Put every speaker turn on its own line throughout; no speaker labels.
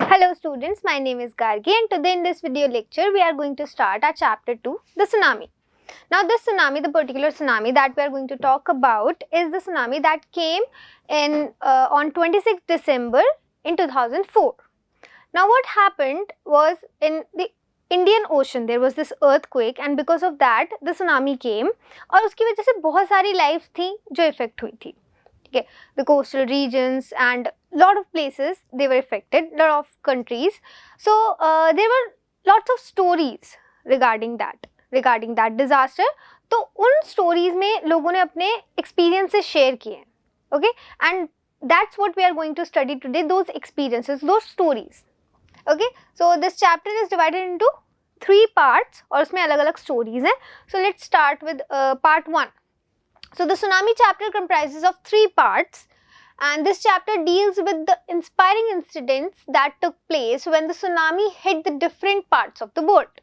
Hello students, my name is Gargi and today in this video lecture we are going to start our chapter 2, the tsunami. Now this tsunami, the particular tsunami that we are going to talk about is the tsunami that came in on 26th December in 2004. Now what happened was in the Indian Ocean there was this earthquake and because of that the tsunami came और उसकी वजह से बहुत सारी lives थी जो affect हुई थी. Okay, the coastal regions and lot of places they were affected, lot of countries. So there were lots of stories regarding that disaster. तो उन stories में लोगों ने अपने experiences share किए. Okay, and that's what we are going to study today, those experiences, those stories. Okay, so this chapter is divided into 3 parts और उसमें अलग-अलग stories हैं. So let's start with part 1. So the tsunami chapter comprises of 3 parts and this chapter deals with the inspiring incidents that took place when the tsunami hit the different parts of the world.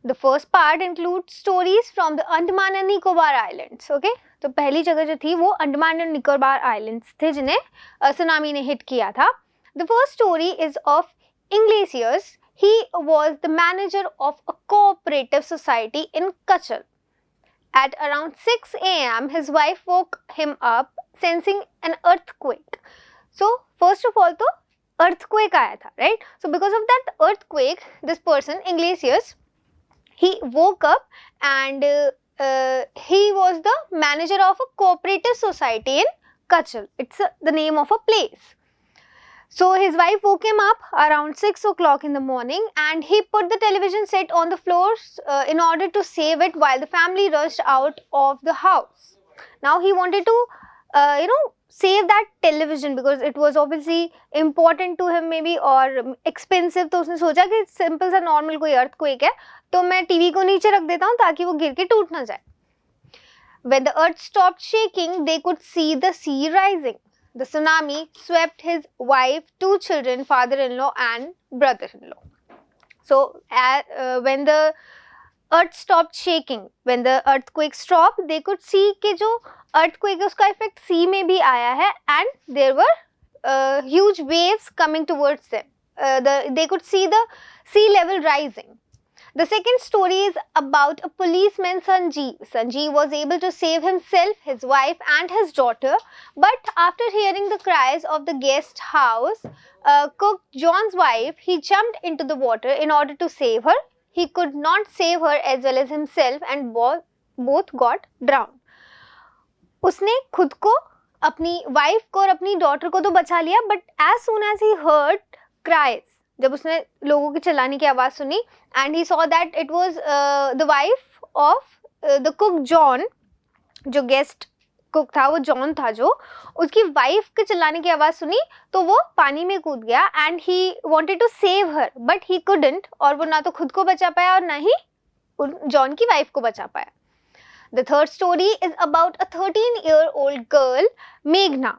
The first part includes stories from the Andaman and Nicobar Islands. Okay, तो पहली जगह जो थी वो Andaman and Nicobar islands थे जिन्हें tsunami ने hit किया था. The first story is of Iglesias. He was the manager of a cooperative society in Kachal. At around 6 a.m., his wife woke him up sensing an earthquake. So, first of all, तो earthquake आया था, right? So, because of that earthquake, this person, Iglesias, he woke up and he was the manager of a cooperative society in Kachal. It's the name of a place. So his wife woke him up around 6 o'clock in the morning and he put the television set on the floors in order to save it while the family rushed out of the house. Now he wanted to save that television because it was obviously important to him maybe or expensive. तो उसने सोचा कि simple सा normal कोई earthquake है तो मैं TV को नीचे रख देता हूँ ताकि वो गिर के टूट ना जाए. When the earth stopped shaking, they could see the sea rising. The tsunami swept his wife, 2 children, father-in-law and brother-in-law. So, when the earth stopped shaking, when the earthquake stopped, they could see कि जो earthquake है उसका effect sea में भी आया है and there were huge waves coming towards them. They could see the sea level rising. The second story is about a policeman, Sanjeev. Sanjeev was able to save himself, his wife and his daughter. But after hearing the cries of the guest house, cook John's wife, he jumped into the water in order to save her. He could not save her as well as himself and both got drowned. उसने खुद को, अपनी wife को और अपनी daughter को तो बचा लिया, but as soon as he heard cries, जब उसने लोगों की चिल्लाने की आवाज़ सुनी and he saw that it was the wife of the cook John, जो guest cook था वो John था जो, उसकी wife के चिल्लाने की आवाज़ सुनी तो वो पानी में कूद गया and he wanted to save her but he couldn't और वो ना तो खुद को बचा पाया और ना ही John की wife को बचा पाया. The third story is about a 13-year-old girl, Meghna.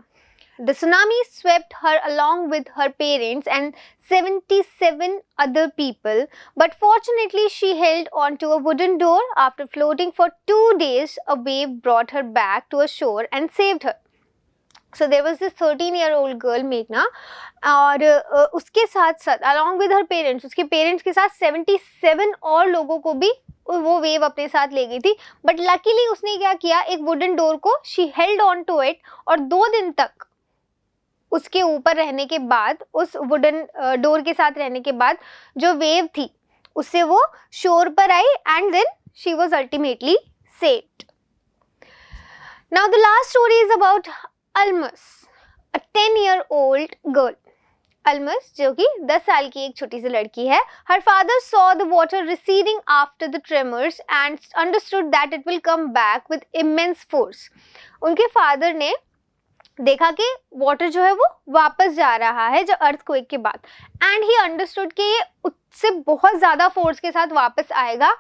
The tsunami swept her along with her parents and 77 other people, but fortunately she held on to a wooden door. After floating for 2 days, a wave brought her back to a shore and saved her. So there was this 13-year-old girl Meghna और उसके साथ साथ along with her parents, उसके parents के साथ 77 और लोगों को भी वो वेव अपने साथ ले गई थी. बट लकीली उसने क्या किया, एक वुडन डोर को she held on to it और 2 दिन तक उसके ऊपर रहने के बाद, उस वुडन डोर के साथ रहने के बाद जो वेव थी उससे वो शोर पर आई and then she was ultimately saved. Now the last story is about Almas, a 10-year-old girl. Almas जो कि 10 साल की एक छोटी सी लड़की है. Her father saw the water receding after the tremors and understood that it will come back with immense force. उनके father ने देखा कि वाटर जो है वो वापस जा रहा है जो अर्थक्वेक के बाद एंड ही अंडरस्टूड कि ये उससे बहुत ज़्यादा फोर्स के साथ वापस आएगा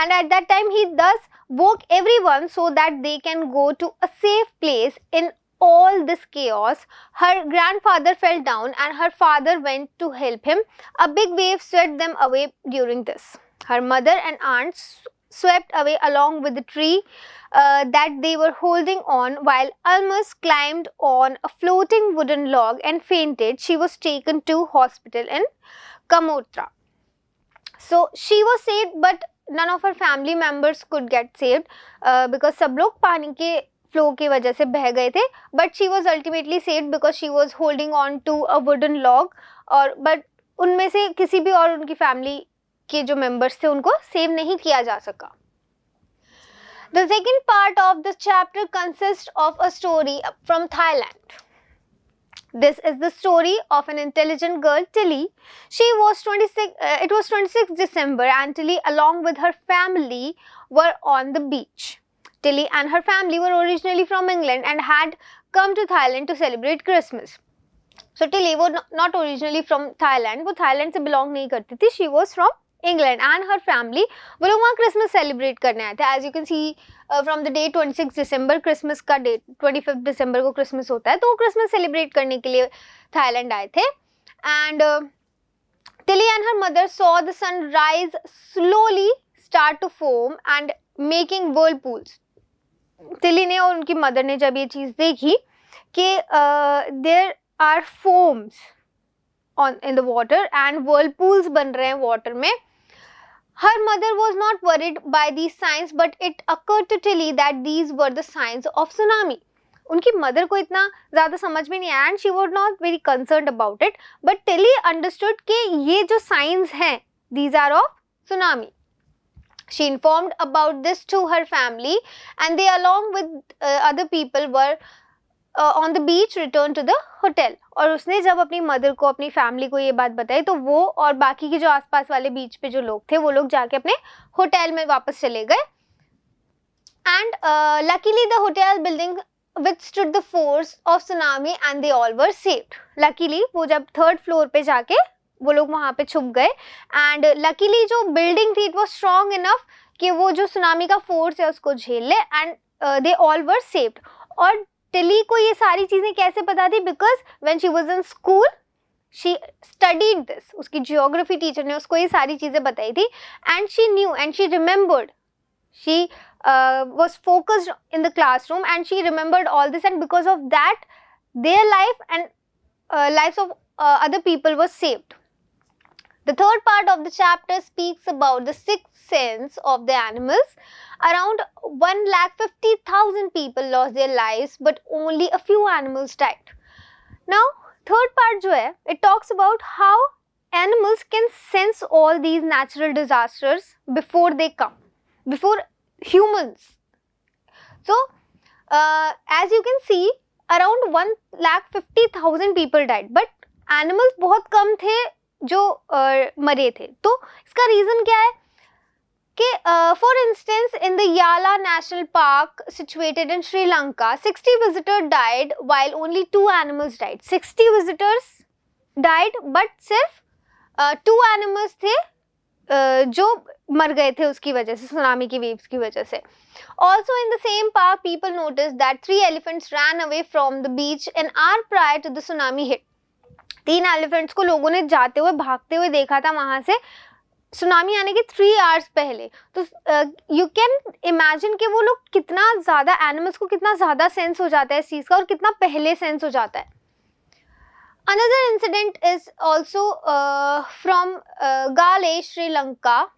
एंड एट दैट टाइम ही दस woke everyone so that they can go to a safe place in all this chaos. Her grandfather fell down and her father went to help him. A big wave swept them away during this. Her mother and aunts swept away along with the tree that they were holding on, while Almas climbed on a floating wooden log and fainted. She was taken to hospital in Kamotra. So she was saved, but none of her family members could get saved because सब लोग पानी के flow की वजह से बह गए थे. But she was ultimately saved because she was holding on to a wooden log. और but उनमें से किसी भी और उनकी फैमिली के जो मेंबर्स थे उनको सेव नहीं किया जा सका. The second part of this chapter consists of a story from Thailand. This is the story of an intelligent girl, Tilly. It was 26th December and Tilly along with her family were on the beach. Tilly and her family were originally from England and had come to Thailand to celebrate Christmas. So Tilly was not originally from Thailand. वो Thailand से belong नहीं करती थी. She was from England and her family. वो लोग वहाँ Christmas celebrate करने आए थे. As you can see from the day 26 December, Christmas का date 25 December को Christmas होता है, तो वो Christmas celebrate करने के लिए Thailand आए थे. And Tilly and her mother saw the sun rise slowly, start to foam and making whirlpools. Tilly ने और उनकी mother ने जब ये चीज़ देखी कि there are foams in the water and whirlpools बन रहे हैं water में. Her mother was not worried by these signs, but it occurred to Tilly that these were the signs of tsunami. उनकी mother को इतना ज़्यादा समझ में नहीं आया and she was not very concerned about it. But Tilly understood कि ये जो signs हैं, these are of tsunami. She informed about this to her family and they along with other people were on the beach returned to the hotel. और उसने जब अपनी mother को अपनी फैमिली को ये बात बताई तो वो और बाकी के जो आसपास वाले बीच पे जो लोग थे वो लोग जाके अपने होटल में वापस चले गए. And luckily the hotel building withstood the force of tsunami and they all were saved. Luckily वो जब थर्ड फ्लोर पे जाके वो लोग वहाँ पे छुप गए and luckily जो बिल्डिंग थी it was strong enough कि वो जो सुनामी का फोर्स है उसको झेल ले and they all were saved. और टिली को ये सारी चीज़ें कैसे पता थी? Because when she was in school she studied this. उसकी जियोग्राफी टीचर ने उसको ये सारी चीज़ें बताई थी and she knew and she remembered. She was focused in the classroom and she remembered all this, and because of that their life and lives of other people was saved. The third part of the chapter speaks about the sixth sense of the animals. Around 1,50,000 people lost their lives, but only a few animals died. Now, third part जो है, it talks about how animals can sense all these natural disasters before they come, before humans. So, as you can see, around 1,50,000 people died, but animals बहुत कम थे जो मरे थे. तो इसका reason क्या है कि फॉर इंस्टेंस इन द याला national park situated in Sri Lanka 60 visitor died while only 2 animals died. 60 visitors died but सिर्फ 2 एनिमल्स थे जो मर गए थे उसकी वजह से, सुनामी की वेव्स की वजह से. Also in the same park people noticed that 3 elephants ran away from the beach an hour prior to the tsunami hit. 3 elephants को लोगों ने जाते हुए भागते हुए देखा था वहाँ से सुनामी आने के 3 आवर्स पहले. तो यू कैन इमेजिन कि वो लोग कितना ज़्यादा, एनिमल्स को कितना ज़्यादा सेंस हो जाता है इस चीज़ का और कितना पहले सेंस हो जाता है. Another incident is also from Gale, Sri Lanka.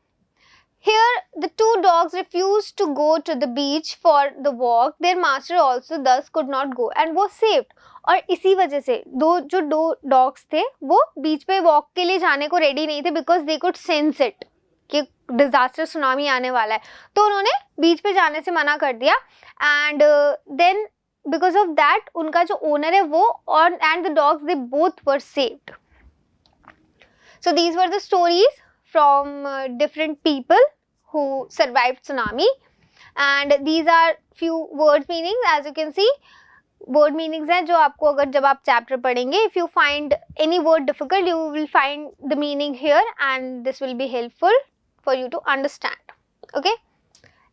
Here the 2 dogs refused to go to the beach for the walk. Their master also thus could not go and was saved. और इसी वजह से जो 2 dogs थे वो बीच पे walk के लिए जाने को रेडी नहीं थे because they could sense it कि डिजास्टर सुनामी आने वाला है. तो उन्होंने बीच पे जाने से मना कर दिया and then because of that उनका जो ओनर है वो और and the dogs they both were saved. So these were the stories from different people who survived tsunami, and these are few word meanings. As you can see, word meanings हैं जो आपको अगर जब आप chapter पढ़ेंगे, if you find any word difficult, you will find the meaning here, and this will be helpful for you to understand. Okay,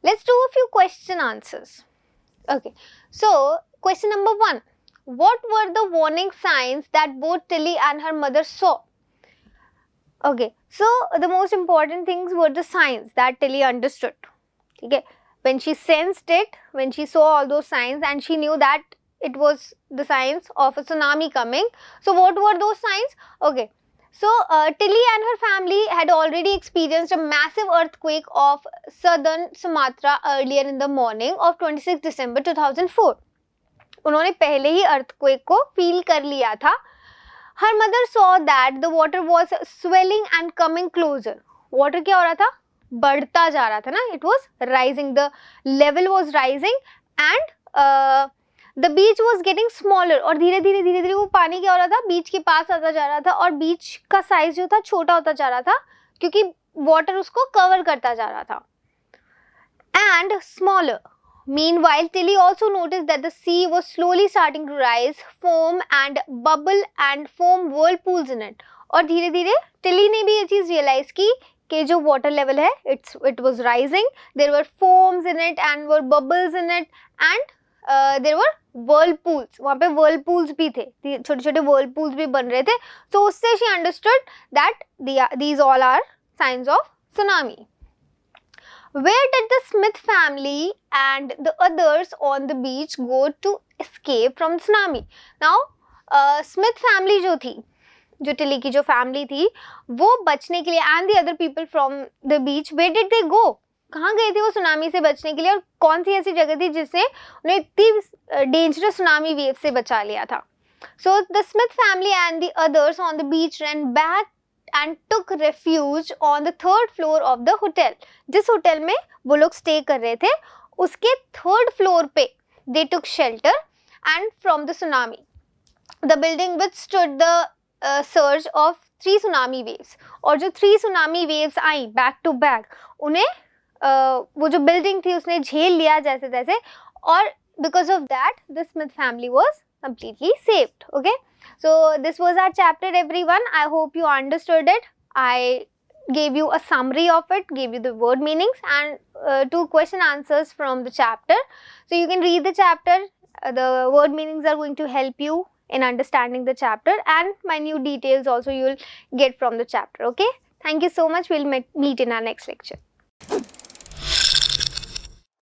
let's do a few question answers. Okay, so question number 1: what were the warning signs that both Tilly and her mother saw? Okay, so the most important things were the signs that Tilly understood. ठीक है. When she sensed it, when she saw all those signs and she knew that it was the signs of a tsunami coming. So what were those signs? Okay, so Tilly and her family had already experienced a massive earthquake of southern Sumatra earlier in the morning of 26 December 2004. उन्होंने पहले ही earthquake को feel कर लिया था. Her mother saw that the water was swelling and coming closer. Water क्या हो रहा था? बढ़ता जा रहा था ना. It was rising, the level was rising and the beach was getting smaller. और धीरे धीरे वो पानी क्या हो रहा था? बीच के पास आता जा रहा था और बीच का साइज जो था छोटा होता जा रहा था क्योंकि वाटर उसको कवर करता जा रहा था. And smaller. Meanwhile, Tilly also noticed that the sea was slowly starting to rise, foam and bubble and foam whirlpools in it. और धीरे धीरे Tilly ने भी ये चीज realize की कि जो water level है it was rising. There were foams in it and were bubbles in it and there were whirlpools. वहाँ पे whirlpools भी थे, छोटे छोटे whirlpools भी बन रहे थे. So उससे she understood that these all are signs of tsunami. Where did the Smith family and the others on the beach go to escape from tsunami? Now Smith family जो थी, जो टिली की जो फैमिली थी, वो बचने के लिए and the other people from the beach, where did they go? कहाँ गए थे वो सुनामी से बचने के लिए और कौन सी ऐसी जगह थी जिसने उन्हें इतनी डेंजरस सुनामी वेव से बचा लिया था? So the Smith family and the others on the beach ran back and took refuge on the third floor of the hotel. जिस होटल में वो लोग स्टे कर रहे थे उसके थर्ड फ्लोर पे they took shelter and from the tsunami. The building withstood the surge of 3 tsunami waves. और जो 3 tsunami waves I back to back, उन्हें वो जो बिल्डिंग थी उसने झेल लिया जैसे तैसे और because of that the Smith family was completely saved. Okay, so this was our chapter everyone. I hope you understood it. I gave you a summary of it, gave you the word meanings and 2 question answers from the chapter. So you can read the chapter. The word meanings are going to help you in understanding the chapter and minute details also you will get from the chapter. Okay, thank you so much. We'll meet in our next lecture.